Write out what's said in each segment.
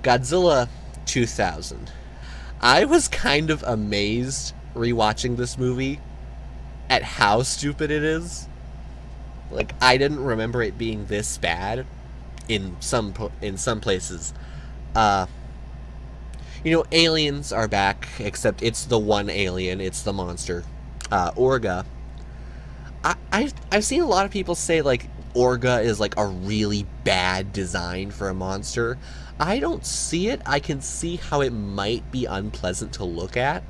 Godzilla 2000. I was kind of amazed rewatching this movie at how stupid it is. Like, I didn't remember it being this bad in some places. Uh, aliens are back, except it's the one alien, it's the monster, Orga. I've seen a lot of people say, like, Orga is, like, a really bad design for a monster. I don't see it. I can see how it might be unpleasant to look at,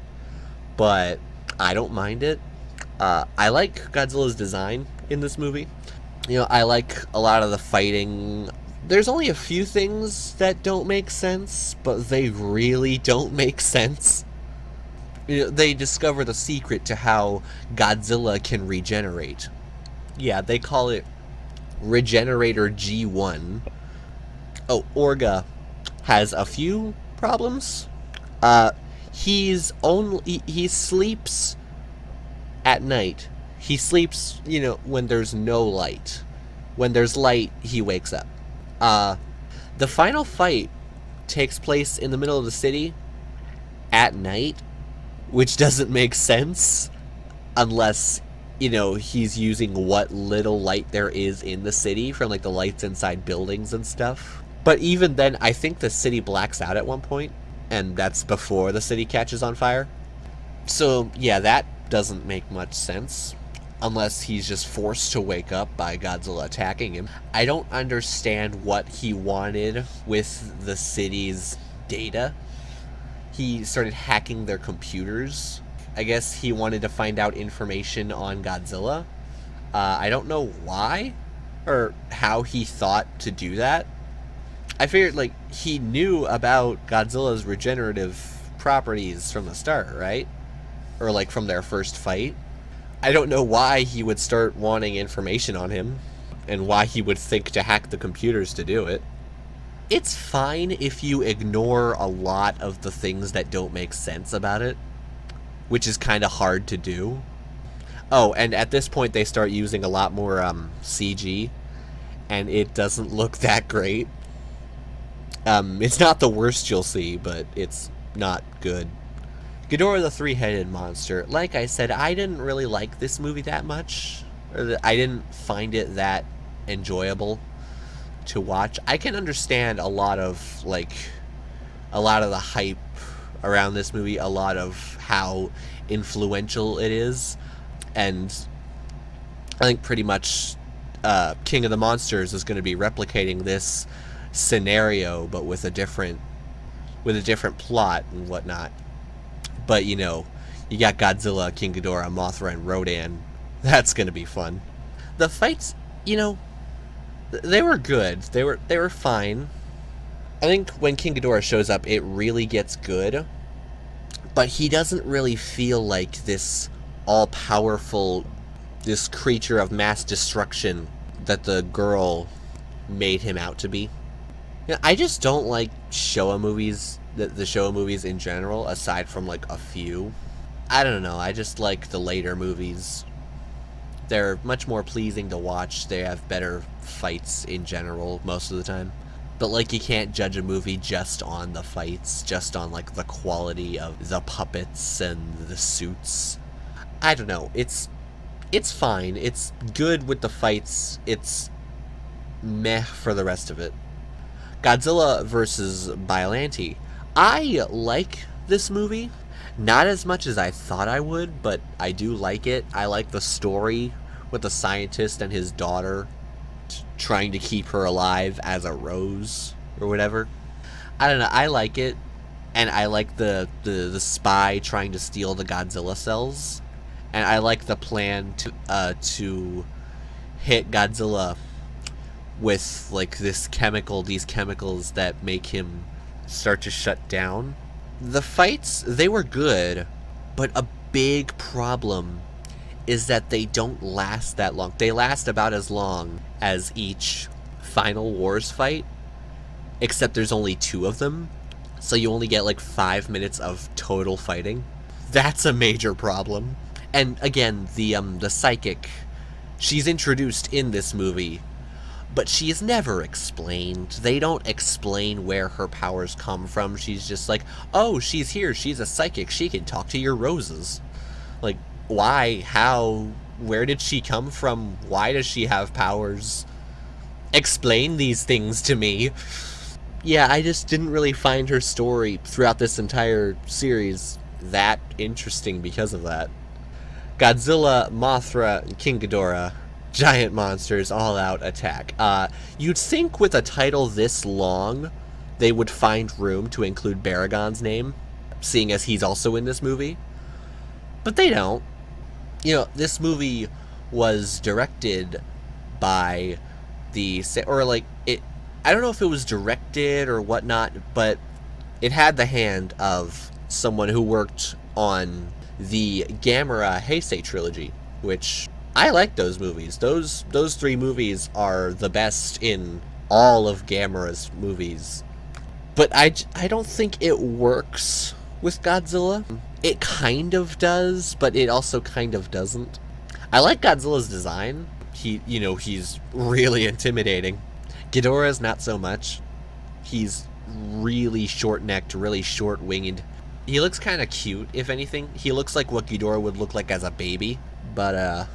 but I don't mind it. I like Godzilla's design in this movie. I like a lot of the fighting. There's only a few things that don't make sense, but they really don't make sense. They discover the secret to how Godzilla can regenerate. Yeah, they call it Regenerator G1. Oh, Orga has a few problems. He sleeps at night. He sleeps, when there's no light. When there's light, he wakes up. The final fight takes place in the middle of the city at night, which doesn't make sense unless, he's using what little light there is in the city from, like, the lights inside buildings and stuff. But even then, I think the city blacks out at one point, and that's before the city catches on fire. So, yeah, that doesn't make much sense. Unless he's just forced to wake up by Godzilla attacking him. I don't understand what he wanted with the city's data. He started hacking their computers. I guess he wanted to find out information on Godzilla. I don't know why or how he thought to do that. I figured, like, he knew about Godzilla's regenerative properties from the start, right? Or, like, from their first fight. I don't know why he would start wanting information on him, and why he would think to hack the computers to do it. It's fine if you ignore a lot of the things that don't make sense about it, which is kind of hard to do. Oh, and at this point they start using a lot more CG, and it doesn't look that great. It's not the worst you'll see, but it's not good. Ghidorah the Three-Headed Monster. Like I said, I didn't really like this movie that much. I didn't find it that enjoyable to watch. I can understand a lot of the hype around this movie, a lot of how influential it is, and I think pretty much King of the Monsters is going to be replicating this scenario, but with a different plot and whatnot. But, you got Godzilla, King Ghidorah, Mothra, and Rodan. That's gonna be fun. The fights, they were good. They were fine. I think when King Ghidorah shows up, it really gets good. But he doesn't really feel like this all-powerful, this creature of mass destruction that the girl made him out to be. I just don't like Showa movies. The Showa movies in general, aside from, like, a few. I don't know, I just like the later movies. They're much more pleasing to watch. They have better fights in general most of the time. But, like, you can't judge a movie just on the fights, just on, like, the quality of the puppets and the suits. I don't know, it's fine. It's good with the fights. It's meh for the rest of it. Godzilla vs. Biollante. I like this movie. Not as much as I thought I would, but I do like it. I like the story with the scientist and his daughter trying to keep her alive as a rose or whatever. I don't know, I like it. And I like the spy trying to steal the Godzilla cells. And I like the plan to hit Godzilla with, like, these chemicals that make him start to shut down. The fights, they were good, but a big problem is that they don't last that long. They last about as long as each Final Wars fight, except there's only 2 of them, so you only get, like, 5 minutes of total fighting. That's a major problem. And again, the psychic, she's introduced in this movie, but she is never explained. They don't explain where her powers come from. She's just like, oh, she's here, she's a psychic, she can talk to your roses. Like, why? How? Where did she come from? Why does she have powers? Explain these things to me. Yeah, I just didn't really find her story throughout this entire series that interesting because of that. Godzilla, Mothra, and King Ghidorah, giant monsters, all-out attack. You'd think with a title this long, they would find room to include Baragon's name, seeing as he's also in this movie. But they don't. You know, this movie was directed by I don't know if it was directed or whatnot, but it had the hand of someone who worked on the Gamera Heisei trilogy, which I like those movies. Those three movies are the best in all of Gamera's movies. But I don't think it works with Godzilla. It kind of does, but it also kind of doesn't. I like Godzilla's design. He's really intimidating. Ghidorah's not so much. He's really short-necked, really short-winged. He looks kind of cute, if anything. He looks like what Ghidorah would look like as a baby. But,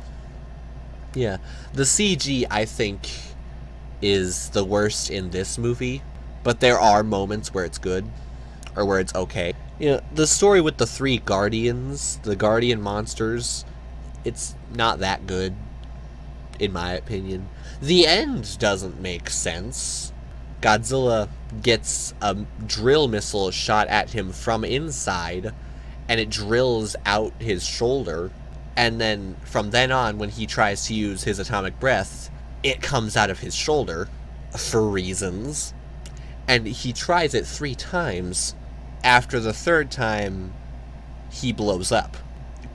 yeah. The CG, I think, is the worst in this movie. But there are moments where it's good, or where it's okay. You know, the story with the three guardians, the guardian monsters, it's not that good, in my opinion. The end doesn't make sense. Godzilla gets a drill missile shot at him from inside, and it drills out his shoulder, and then from then on, when he tries to use his atomic breath, it comes out of his shoulder, for reasons, and he tries it 3 times. After the 3rd time, he blows up.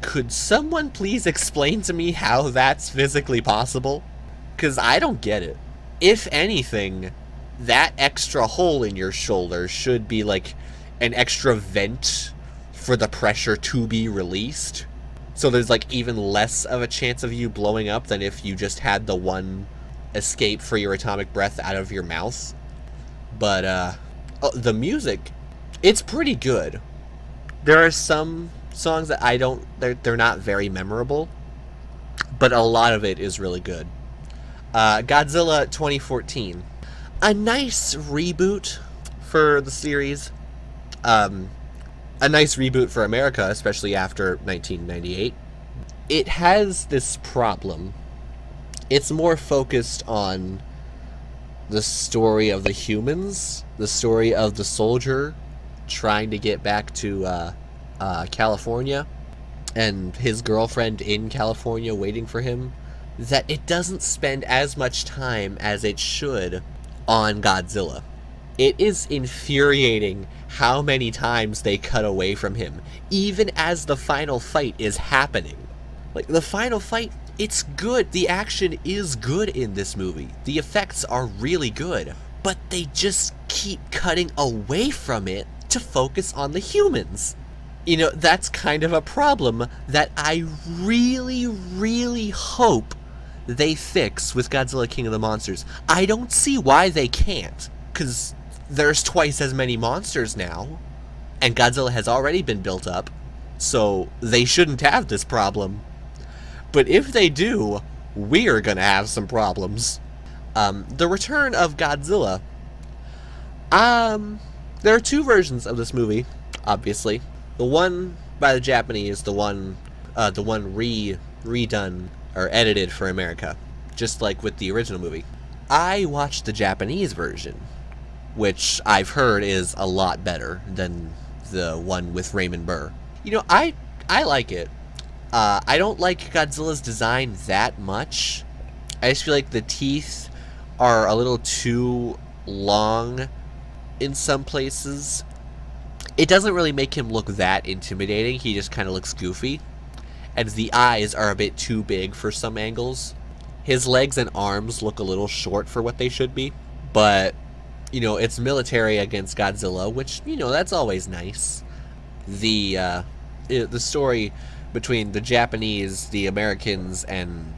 Could someone please explain to me how that's physically possible? Because I don't get it. If anything, that extra hole in your shoulder should be like an extra vent for the pressure to be released. So there's like even less of a chance of you blowing up than if you just had the one escape for your atomic breath out of your mouth. But, the music, it's pretty good. There are some songs that they're not very memorable, but a lot of it is really good. Godzilla 2014. A nice reboot for the series. A nice reboot for America, especially after 1998. It has this problem. It's more focused on the story of the humans, the story of the soldier trying to get back to California, and his girlfriend in California waiting for him, that it doesn't spend as much time as it should on Godzilla. It is infuriating how many times they cut away from him, even as the final fight is happening. Like, the final fight, it's good. The action is good in this movie. The effects are really good. But they just keep cutting away from it to focus on the humans. You know, that's kind of a problem that I really, really hope they fix with Godzilla King of the Monsters. I don't see why they can't, because there's twice as many monsters now, and Godzilla has already been built up, so they shouldn't have this problem. But if they do, we're gonna have some problems. The Return of Godzilla. There are 2 versions of this movie, obviously. The one by the Japanese, the one redone or edited for America, just like with the original movie. I watched the Japanese version, which I've heard is a lot better than the one with Raymond Burr. You know, I like it. I don't like Godzilla's design that much. I just feel like the teeth are a little too long in some places. It doesn't really make him look that intimidating. He just kind of looks goofy. And the eyes are a bit too big for some angles. His legs and arms look a little short for what they should be. But, you know, it's military against Godzilla, which, you know, that's always nice. The story between the Japanese, the Americans, and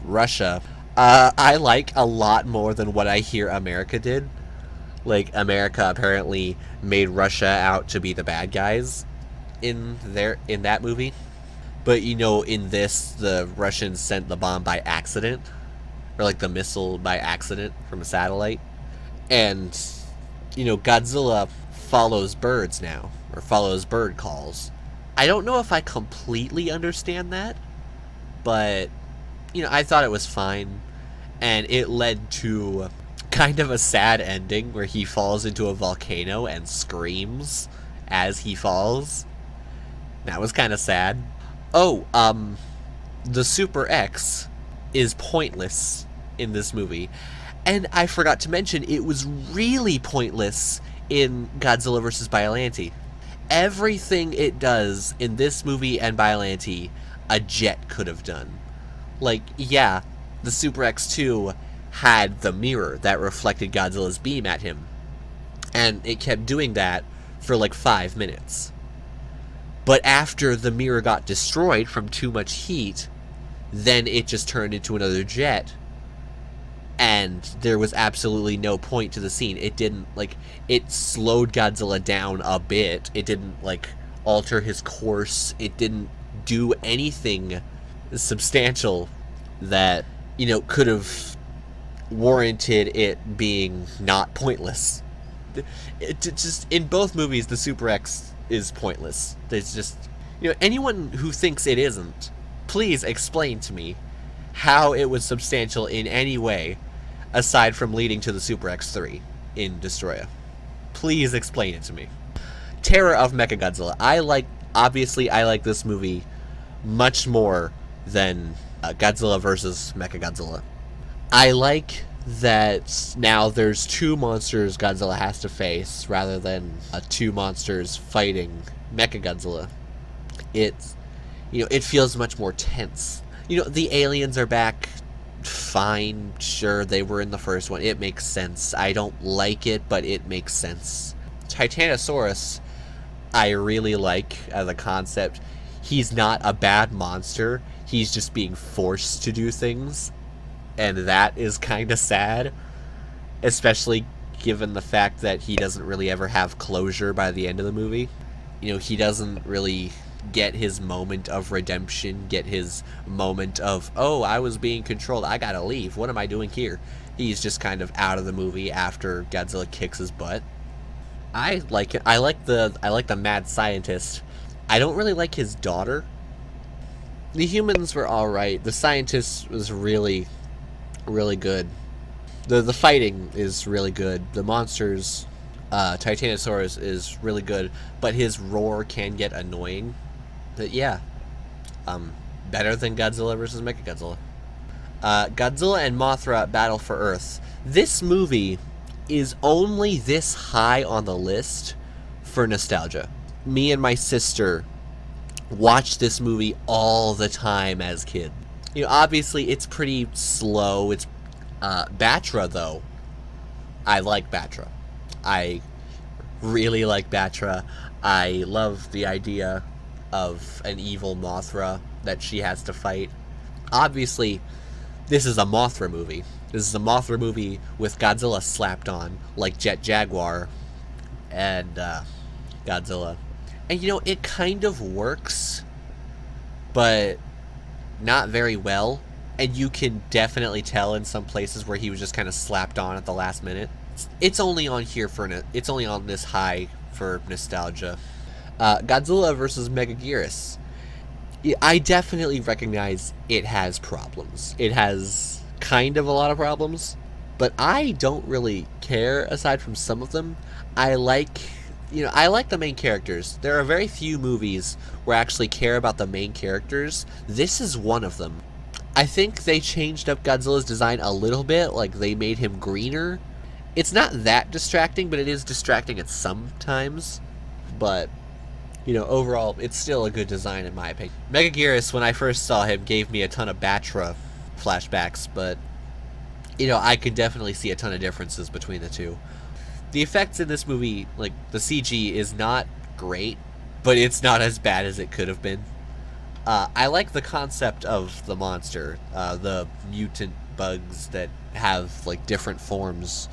Russia, I like a lot more than what I hear America did. Like, America apparently made Russia out to be the bad guys in that movie. But in this, the Russians sent the bomb by accident, or like the missile by accident from a satellite. And Godzilla follows birds now, or follows bird calls. I don't know if I completely understand that, but I thought it was fine, and it led to kind of a sad ending where he falls into a volcano and screams as he falls. That was kind of sad. Oh, the Super X is pointless in this movie. And I forgot to mention, it was really pointless in Godzilla vs. Biollante. Everything it does in this movie and Biollante, a jet could have done. Like, yeah, the Super X2 had the mirror that reflected Godzilla's beam at him. And it kept doing that for like 5 minutes. But after the mirror got destroyed from too much heat, then it just turned into another jet. And there was absolutely no point to the scene. It didn't, it slowed Godzilla down a bit. It didn't, alter his course. It didn't do anything substantial that, could have warranted it being not pointless. It just, in both movies, the Super X is pointless. There's just, anyone who thinks it isn't, please explain to me how it was substantial in any way aside from leading to the Super X3 in Destroya. Please explain it to me. Terror of Mechagodzilla. I like this movie much more than Godzilla vs. Mechagodzilla. I like that now there's two monsters Godzilla has to face rather than two monsters fighting Mechagodzilla. It feels much more tense. The aliens are back. Fine, sure, they were in the first one. It makes sense. I don't like it, but it makes sense. Titanosaurus, I really like as a concept. He's not a bad monster. He's just being forced to do things. And that is kind of sad. Especially given the fact that he doesn't really ever have closure by the end of the movie. He doesn't really get his moment of redemption, get his moment of, oh, I was being controlled, I gotta leave, what am I doing here? He's just kind of out of the movie after Godzilla kicks his butt. I like it. I like the mad scientist. I don't really like his daughter. The humans were alright. The scientist was really, really good. The fighting is really good. The monsters, Titanosaurus is really good, but his roar can get annoying. But yeah, better than Godzilla vs. Mechagodzilla. Godzilla and Mothra Battle for Earth. This movie is only this high on the list for nostalgia. Me and my sister watched this movie all the time as kids. Obviously it's pretty slow. It's Batra, though. I like Batra. I really like Batra. I love the idea of an evil Mothra that she has to fight. Obviously, this is a Mothra movie. This is a Mothra movie with Godzilla slapped on, like Jet Jaguar and Godzilla. And it kind of works, but not very well. And you can definitely tell in some places where he was just kind of slapped on at the last minute. It's only on here it's only on this high for nostalgia. Godzilla vs. Megaguirus. I definitely recognize it has problems. It has kind of a lot of problems, but I don't really care aside from some of them. I like the main characters. There are very few movies where I actually care about the main characters. This is one of them. I think they changed up Godzilla's design a little bit, they made him greener. It's not that distracting, but it is distracting at some times. But overall, it's still a good design in my opinion. Megaguirus, when I first saw him, gave me a ton of Batra flashbacks, but, I could definitely see a ton of differences between the two. The effects in this movie, the CG is not great, but it's not as bad as it could have been. I like the concept of the monster, the mutant bugs that have like different forms.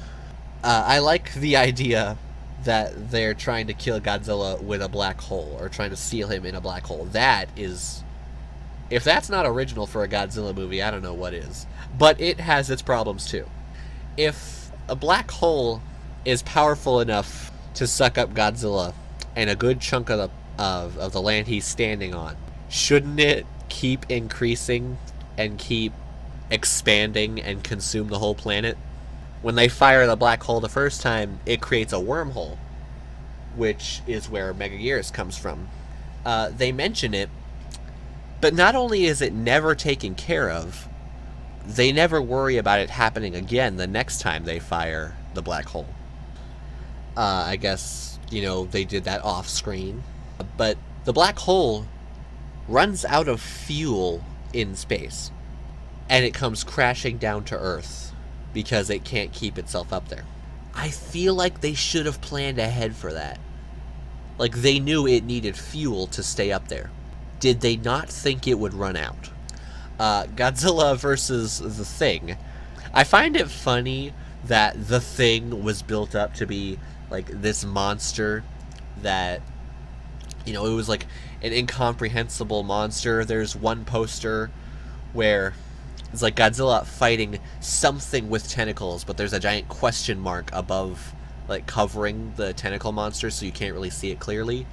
I like the idea that they're trying to kill Godzilla with a black hole, or trying to seal him in a black hole. That is, if that's not original for a Godzilla movie, I don't know what is. But it has its problems too. If a black hole is powerful enough to suck up Godzilla and a good chunk of the land he's standing on, shouldn't it keep increasing and keep expanding and consume the whole planet? When they fire the black hole the first time, it creates a wormhole, which is where Megaguirus comes from. They mention it, but not only is it never taken care of, they never worry about it happening again the next time they fire the black hole. I guess, they did that off screen. But the black hole runs out of fuel in space, and it comes crashing down to Earth because it can't keep itself up there. I feel like they should have planned ahead for that. Like, they knew it needed fuel to stay up there. Did they not think it would run out? Godzilla versus The Thing. I find it funny that The Thing was built up to be like this monster that, it was like an incomprehensible monster. There's one poster where it's like Godzilla fighting something with tentacles, but there's a giant question mark above, like, covering the tentacle monster, so you can't really see it clearly.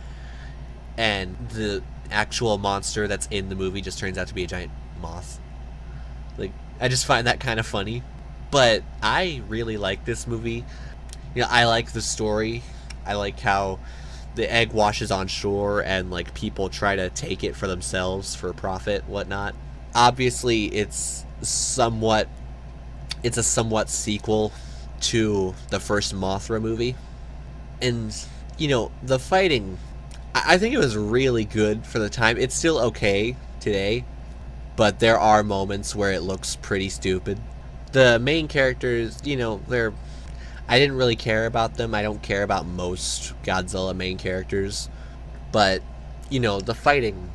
And the actual monster that's in the movie just turns out to be a giant moth. Like, I just find that kind of funny. But I really like this movie. I like the story. I like how the egg washes on shore and, like, people try to take it for themselves for profit, whatnot. Obviously, it's a somewhat sequel to the first Mothra movie. And, the fighting, I think it was really good for the time. It's still okay today, but there are moments where it looks pretty stupid. The main characters, I didn't really care about them. I don't care about most Godzilla main characters. But, the fighting,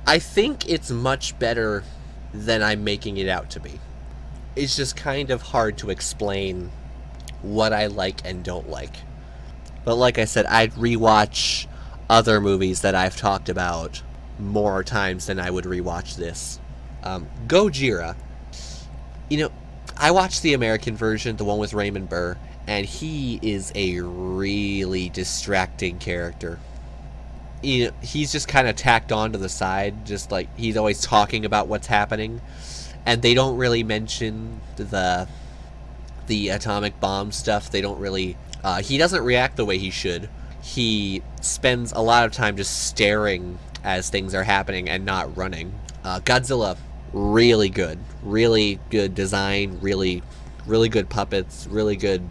I think it's much better than I'm making it out to be. It's just kind of hard to explain what I like and don't like. But like I said, I'd rewatch other movies that I've talked about more times than I would rewatch this. Gojira. I watched the American version, the one with Raymond Burr, and he is a really distracting character. He's just kind of tacked on to the side, just like he's always talking about what's happening, and they don't really mention the atomic bomb stuff. They don't really, he doesn't react the way he should. He spends a lot of time just staring as things are happening and not running. Godzilla, really good design, really good puppets, really good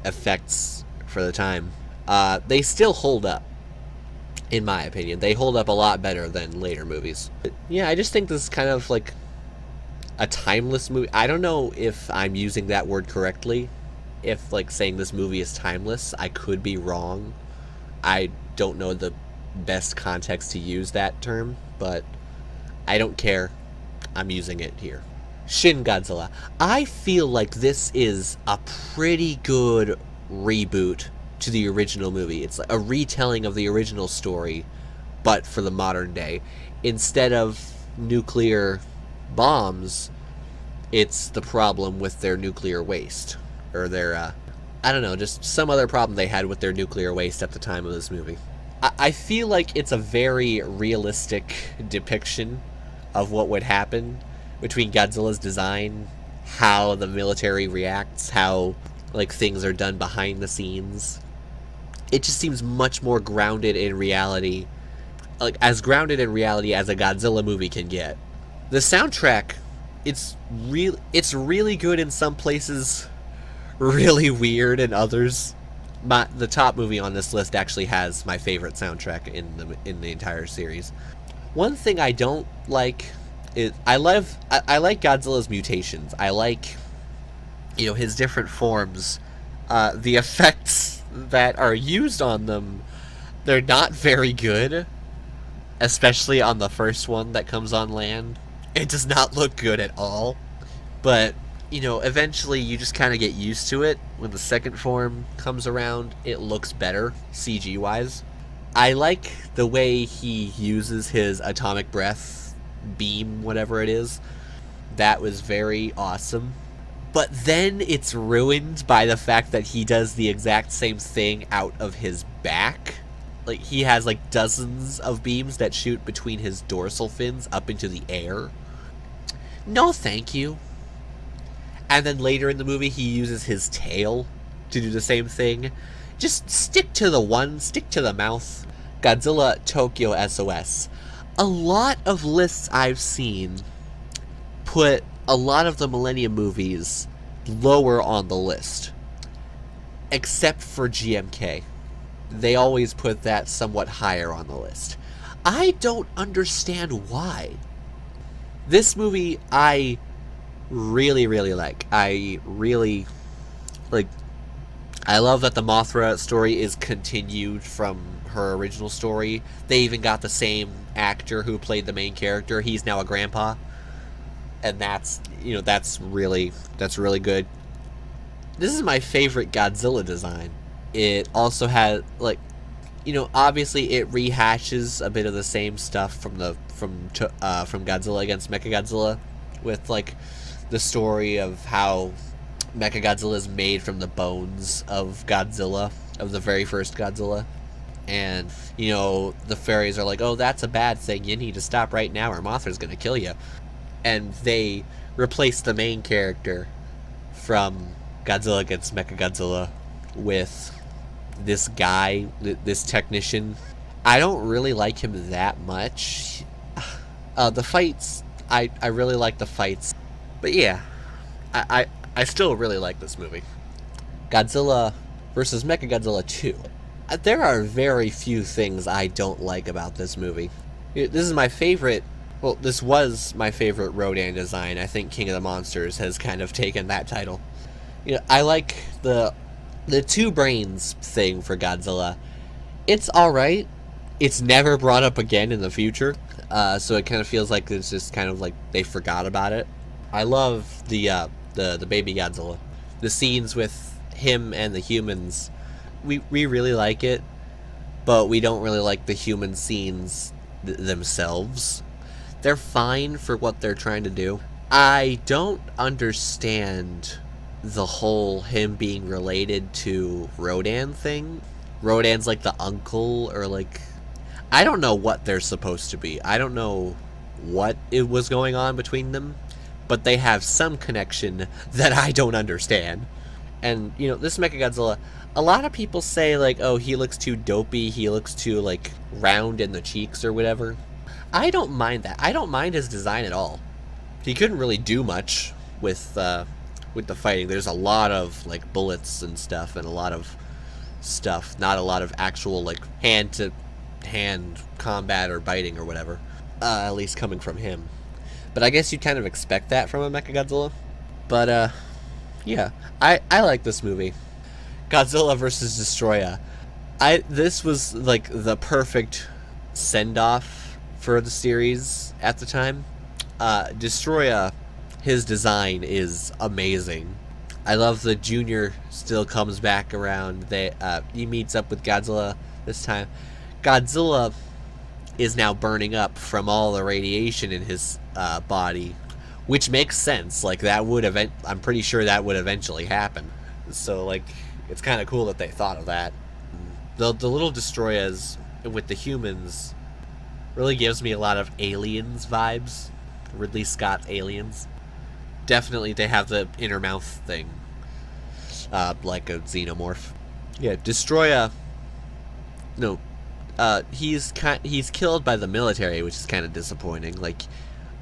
effects for the time. They still hold up. In my opinion, they hold up a lot better than later movies. But yeah, I just think this is kind of like a timeless movie. I don't know if I'm using that word correctly. If, like, saying this movie is timeless, I could be wrong. I don't know the best context to use that term, but I don't care. I'm using it here. Shin Godzilla. I feel like this is a pretty good reboot to the original movie. It's a retelling of the original story, but for the modern day. Instead of nuclear bombs, it's the problem with their nuclear waste. Or their, I don't know, just some other problem they had with their nuclear waste at the time of this movie. I feel like it's a very realistic depiction of what would happen between Godzilla's design, how the military reacts, how, like, things are done behind the scenes. It just seems much more grounded in reality, like, as grounded in reality as a Godzilla movie can get. The soundtrack, it's really good in some places, really weird in others. The top movie on this list actually has my favorite soundtrack in the entire series. One thing I don't like is I like Godzilla's mutations. I like, his different forms. The effects that are used on them, they're not very good, especially on the first one that comes on land. It does not look good at all. But eventually you just kind of get used to it. When the second form comes around, it looks better, CG wise. I like the way he uses his atomic breath beam, whatever it is. That was very awesome. But then it's ruined by the fact that he does the exact same thing out of his back. Like, he has like dozens of beams that shoot between his dorsal fins up into the air. No, thank you. And then later in the movie, he uses his tail to do the same thing. Just stick to the mouth. Godzilla Tokyo SOS. A lot of lists I've seen put a lot of the Millennium movies lower on the list. Except for GMK. They always put that somewhat higher on the list. I don't understand why. This movie, I really, really like. I really, like, I love that the Mothra story is continued from her original story. They even got the same actor who played the main character. He's now a grandpa. And that's really good. This is my favorite Godzilla design. It also had, like, obviously it rehashes a bit of the same stuff from Godzilla against Mechagodzilla, with like the story of how Mechagodzilla is made from the bones of Godzilla, of the very first Godzilla. And, the fairies are like, oh, that's a bad thing. You need to stop right now or Mothra's going to kill you. And they replace the main character from Godzilla against Mechagodzilla with this guy, this technician. I don't really like him that much. The fights, I really like the fights. But yeah, I still really like this movie. Godzilla vs. Mechagodzilla 2. There are very few things I don't like about this movie. This is my favorite. Well, this was my favorite Rodan design. I think King of the Monsters has kind of taken that title. I like the two brains thing for Godzilla. It's alright. It's never brought up again in the future. So it kind of feels like it's just kind of like they forgot about it. I love the baby Godzilla. The scenes with him and the humans, we really like it, but we don't really like the human scenes themselves. They're fine for what they're trying to do. I don't understand the whole him being related to Rodan thing. Rodan's like the uncle, or like, I don't know what they're supposed to be. I don't know what it was going on between them, but they have some connection that I don't understand. And, this Mechagodzilla, a lot of people say, like, oh, he looks too dopey, he looks too, like, round in the cheeks or whatever. I don't mind that. I don't mind his design at all. He couldn't really do much with the fighting. There's a lot of, like, bullets and stuff, and a lot of stuff. Not a lot of actual, like, hand-to-hand combat or biting or whatever. At least coming from him. But I guess you'd kind of expect that from a Mechagodzilla. But, yeah. I like this movie. Godzilla vs. Destroya. This was, like, the perfect send-off for the series at the time. Destroya, his design is amazing. I love that Junior still comes back around. He meets up with Godzilla this time. Godzilla is now burning up from all the radiation in his body, which makes sense. Like, I'm pretty sure that would eventually happen. So, like, it's kind of cool that they thought of that. The little Destroyas with the humans really gives me a lot of Aliens vibes. Ridley Scott Aliens. Definitely they have the inner mouth thing. Like a xenomorph. Yeah, Destroya. No. He's killed by the military, which is kind of disappointing. Like,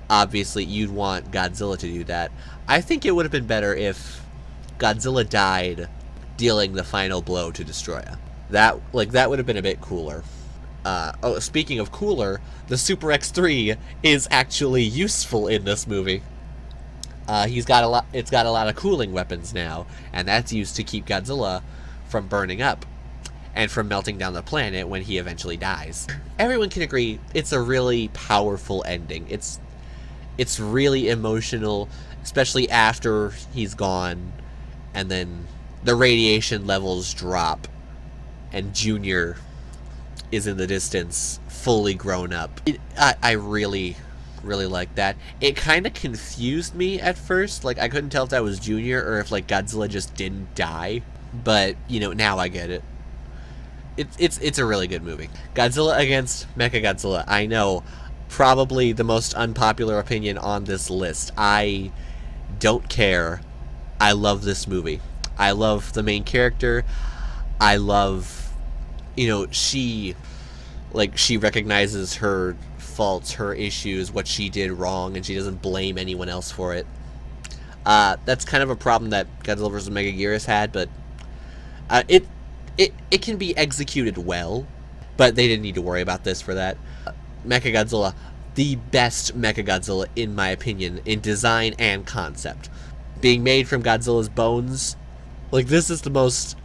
obviously you'd want Godzilla to do that. I think it would have been better if Godzilla died dealing the final blow to Destroya. That would have been a bit cooler. Speaking of cooler, the Super X3 is actually useful in this movie. It's got a lot of cooling weapons now, and that's used to keep Godzilla from burning up and from melting down the planet when he eventually dies. Everyone can agree it's a really powerful ending. It's really emotional. especially after he's gone, and then the radiation levels drop, and Junior is in the distance, fully grown up. I really, really like that. It kind of confused me at first. Like, I couldn't tell if that was Junior or if, like, Godzilla just didn't die. But, you know, now I get it. It's a really good movie. Godzilla against Mechagodzilla. I know, probably the most unpopular opinion on this list. I don't care. I love this movie. I love the main character. I love, you know, she recognizes her faults, her issues, what she did wrong, and she doesn't blame anyone else for it. That's kind of a problem that Godzilla vs. Megaguirus had, but it can be executed well, but they didn't need to worry about this for that. Mechagodzilla, the best Mechagodzilla in my opinion, in design and concept. Being made from Godzilla's bones, like, this is the most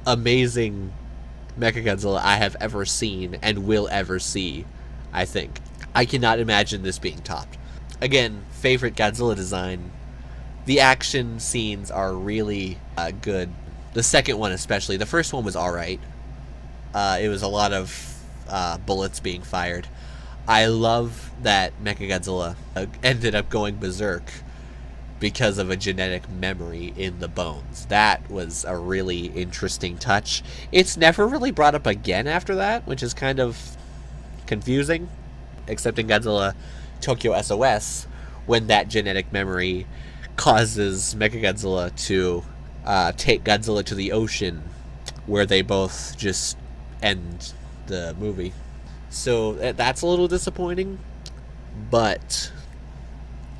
amazing Mechagodzilla I have ever seen and will ever see, I think. I cannot imagine this being topped. Again, favorite Godzilla design. The action scenes are really good. The second one especially. The first one was alright. It was a lot of bullets being fired. I love that Mechagodzilla ended up going berserk because of a genetic memory in the bones. That was a really interesting touch. It's never really brought up again after that, which is kind of confusing. Except in Godzilla Tokyo SOS, when that genetic memory causes Mechagodzilla to take Godzilla to the ocean, where they both just end the movie. So that's a little disappointing, but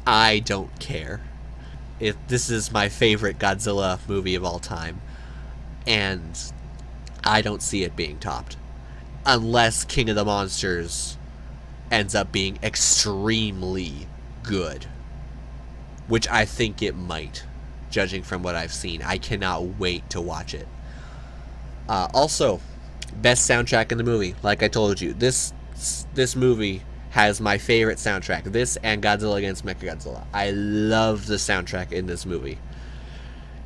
I don't care. This is my favorite Godzilla movie of all time, and I don't see it being topped. Unless King of the Monsters ends up being extremely good, which I think it might, judging from what I've seen. I cannot wait to watch it. Also, best soundtrack in the movie. Like I told you, this movie has my favorite soundtrack. This and Godzilla against Mechagodzilla. I love the soundtrack in this movie.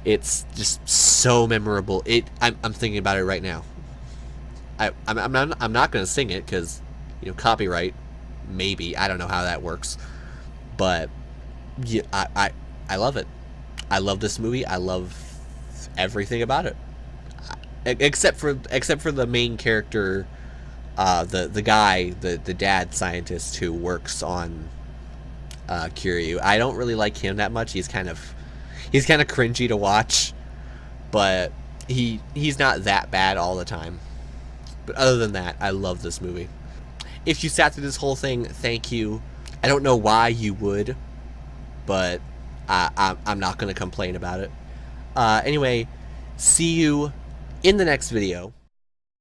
It's just so memorable. I'm thinking about it right now. I'm not gonna sing it because, you know, copyright. Maybe, I don't know how that works, but yeah, I love it. I love this movie. I love everything about it, except for the main character, the guy, the dad scientist who works on Kiryu. I don't really like him that much. He's kind of cringy to watch, but he's not that bad all the time. But other than that, I love this movie. If you sat through this whole thing, thank you. I don't know why you would, but I'm not going to complain about it. Anyway, see you in the next video.